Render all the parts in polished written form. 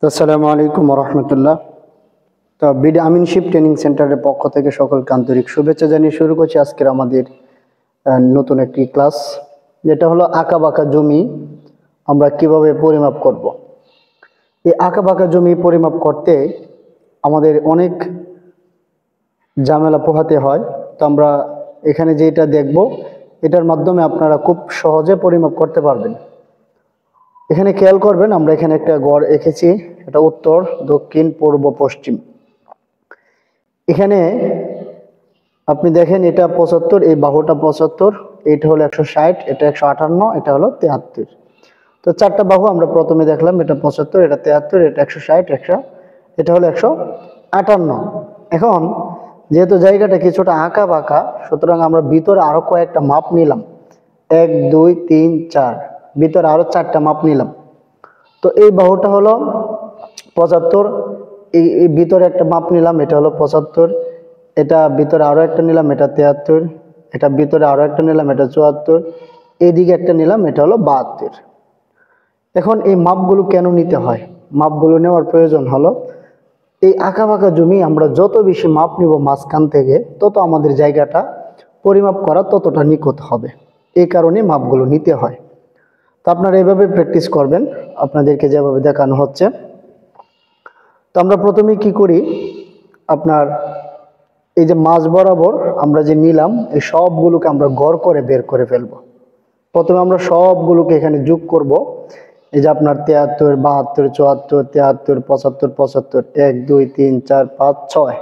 আসসালামু আলাইকুম রহমতুল্লাহ। তো বিডি আমিনশিপ ট্রেনিং সেন্টারের পক্ষ থেকে সকলকে আন্তরিক শুভেচ্ছা জানিয়ে শুরু করছি আজকের আমাদের নতুন একটি ক্লাস, যেটা হলো আঁকা বাঁকা জমি আমরা কিভাবে পরিমাপ করব। এই আঁকা বাঁকা জমি পরিমাপ করতে আমাদের অনেক ঝামেলা পোহাতে হয়। তো আমরা এখানে যেটা দেখব, এটার মাধ্যমে আপনারা খুব সহজে পরিমাপ করতে পারবেন। এখানে খেয়াল করবেন, আমরা এখানে একটা গড় এঁকেছি, এটা উত্তর, দক্ষিণ, পূর্ব, পশ্চিম। এখানে আপনি দেখেন এটা 75, এই বাহুটা 75, এটা হলো 160, এটা 158, এটা হলো 73। তো চারটা বাহু আমরা প্রথমে দেখলাম, এটা 75, এটা 73, এটা 160, এটা হলো 158। এখন যেহেতু জায়গাটা কিছুটা আঁকা বাঁকা, সুতরাং আমরা ভিতরে আরো কয়েকটা মাপ নিলাম, 1 2 3 4, ভিতরে আরো 4টা মাপ নিলাম। তো এই বাহুটা হলো 75, এই ভিতরে একটা মাপ নিলাম, এটা হলো 75, এটা ভিতরে আরো একটা নিলাম, এটা 73, এটা ভিতরে আরো একটা নিলাম, এটা 74, এইদিকে একটা নিলাম, এটা হলো 72। এখন এই মাপগুলো কেন নিতে হয়? মাপগুলো নেওয়ার প্রয়োজন হলো, এই আঁকা বাঁকা জমি আমরা যত বেশি মাপ নিব মাঝখান থেকে, তত আমাদের জায়গাটা পরিমাপ করা ততটা নিখুঁত হবে। এই কারণে মাপগুলো নিতে হয়। তো আপনারা এভাবে প্র্যাকটিস করবেন, আপনাদেরকে যেভাবে দেখানো হচ্ছে। তো আমরা প্রথমে কি করি, আপনার এই যে মাঝ বরাবর আমরা যে নিলাম, এই সবগুলোকে আমরা গড় করে বের করে ফেলবো। প্রথমে আমরা সবগুলোকে এখানে যোগ করব। এই যে আপনার 73, 72, 74, 73, 75, 75, 1 2 3 4 5 6।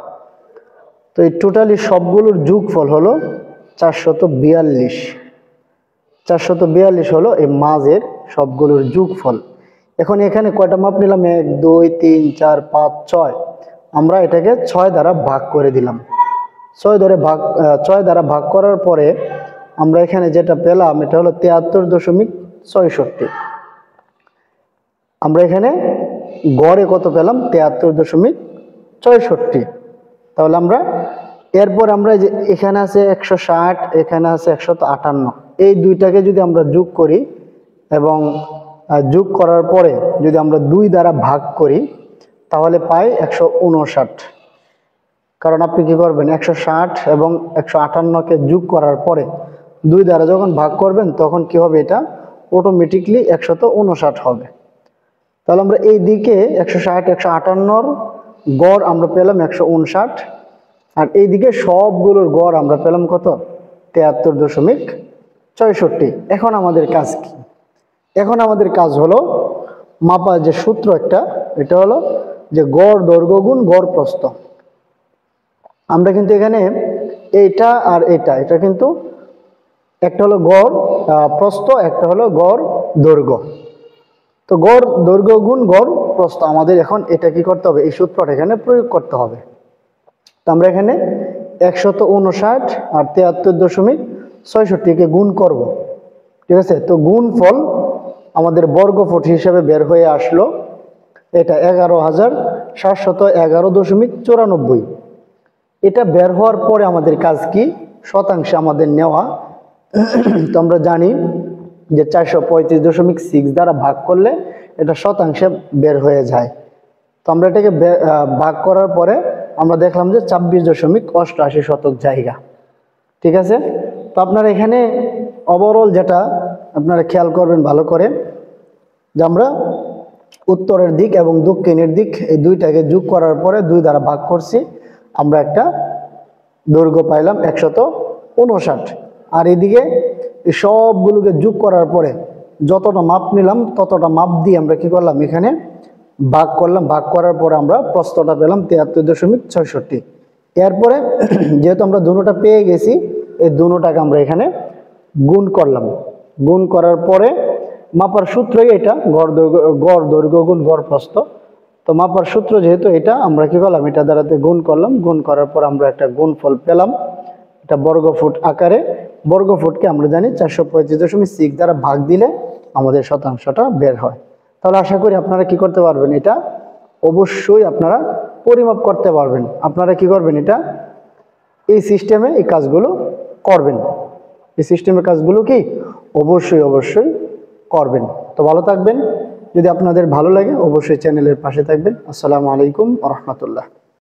তো এই টোটালি সবগুলোর যোগফল হলো 442। 442 হলো এই মাঝের সবগুলোর যোগফল। এখন এখানে কয়টা মাপ নিলাম? 1 2 3 4 5 6। আমরা এটাকে 6 দ্বারা ভাগ করে দিলাম। 6 দ্বারা ভাগ করার পরে আমরা এখানে যেটা পেলাম, এটা হলো 73.66। আমরা এখানে গড়ে কত পেলাম? 73.66। তাহলে আমরা এরপর আমরা যে এখানে আছে 160, এখানে আছে 158, এই দুইটাকে যদি আমরা যোগ করি এবং যোগ করার পরে যদি আমরা 2 দ্বারা ভাগ করি, তাহলে পাই 159। কারণ আপনি কি করবেন, 160 এবং 158কে যোগ করার পরে 2 দ্বারা যখন ভাগ করবেন, তখন কি হবে, এটা অটোমেটিকলি 159 হবে। তাহলে আমরা এই দিকে 160 158 গড় আমরা পেলাম 159, আর এইদিকে সবগুলোর গড় আমরা পেলাম কত? 73.66। এখন আমাদের কাজ কি? এখন আমাদের কাজ হলো মাপা যে সূত্র একটা, এটা হলো যে গড় দৈর্ঘ্য গুণ গড় প্রস্থ। আমরা কিন্তু এখানে এইটা আর এটা কিন্তু একটা হলো গড় প্রস্থ, একটা হলো গড় দৈর্ঘ্য। তো গড় দৈর্ঘ্য গুণ গড় প্রস্থ, আমাদের এখন এটা কি করতে হবে? এই সূত্রটা এখানে প্রয়োগ করতে হবে। তো আমরা এখানে 159 আর 73.66কে গুণ করব। ঠিক আছে? তো গুণফল আমাদের বর্গফুট হিসেবে বের হয়ে আসলো, এটা 11,711.94। এটা বের হওয়ার পরে আমাদের কাজ কি? শতাংশে আমাদের নেওয়া। তো আমরা জানি যে 435.6 দ্বারা ভাগ করলে এটা শতাংশে বের হয়ে যায়। তো আমরা এটাকে ভাগ করার পরে আমরা দেখলাম যে 26.88 শতক জায়গা। ঠিক আছে? তো আপনারা এখানে ওভারঅল যেটা আপনারা খেয়াল করবেন ভালো করে, যে আমরা উত্তরের দিক এবং দক্ষিণের দিক এই দুইটাকে যোগ করার পরে 2 দ্বারা ভাগ করছি, আমরা একটা দৈর্ঘ্য পাইলাম 159। আর এদিকে এই সবগুলোকে যোগ করার পরে যতটা মাপ নিলাম ততটা মাপ দিয়ে আমরা কি করলাম, এখানে ভাগ করলাম। ভাগ করার পরে আমরা প্রস্থটা পেলাম 73.66। এরপরে যেহেতু আমরা দুটোটা পেয়ে গেছি, এই দুটোটাকে আমরা এখানে গুণ করলাম। গুণ করার পরে মাপার সূত্রই এটা, গড় দৈর্ঘ্য গুণ গড় প্রস্থ। তো মাপার সূত্র যেহেতু এটা, আমরা কি করলাম, এটা দ্বারাতে গুণ করলাম। গুণ করার পর আমরা একটা গুণফল পেলাম, এটা বর্গফুট আকারে। বর্গফুটকে আমরা জানি 435.6 দ্বারা ভাগ দিলে আমাদের শতাংশটা বের হয়। তাহলে আশা করি আপনারা কি করতে পারবেন, এটা অবশ্যই আপনারা পরিমাপ করতে পারবেন। আপনারা কি করবেন, এটা এই সিস্টেমে এই কাজগুলো করবেন। এই সিস্টেমের কাজগুলো কি অবশ্যই করবেন। তো ভালো থাকবেন, যদি আপনাদের ভালো লাগে অবশ্যই চ্যানেলের পাশে থাকবেন। আসসালামু আলাইকুম ওয়া রাহমাতুল্লাহ।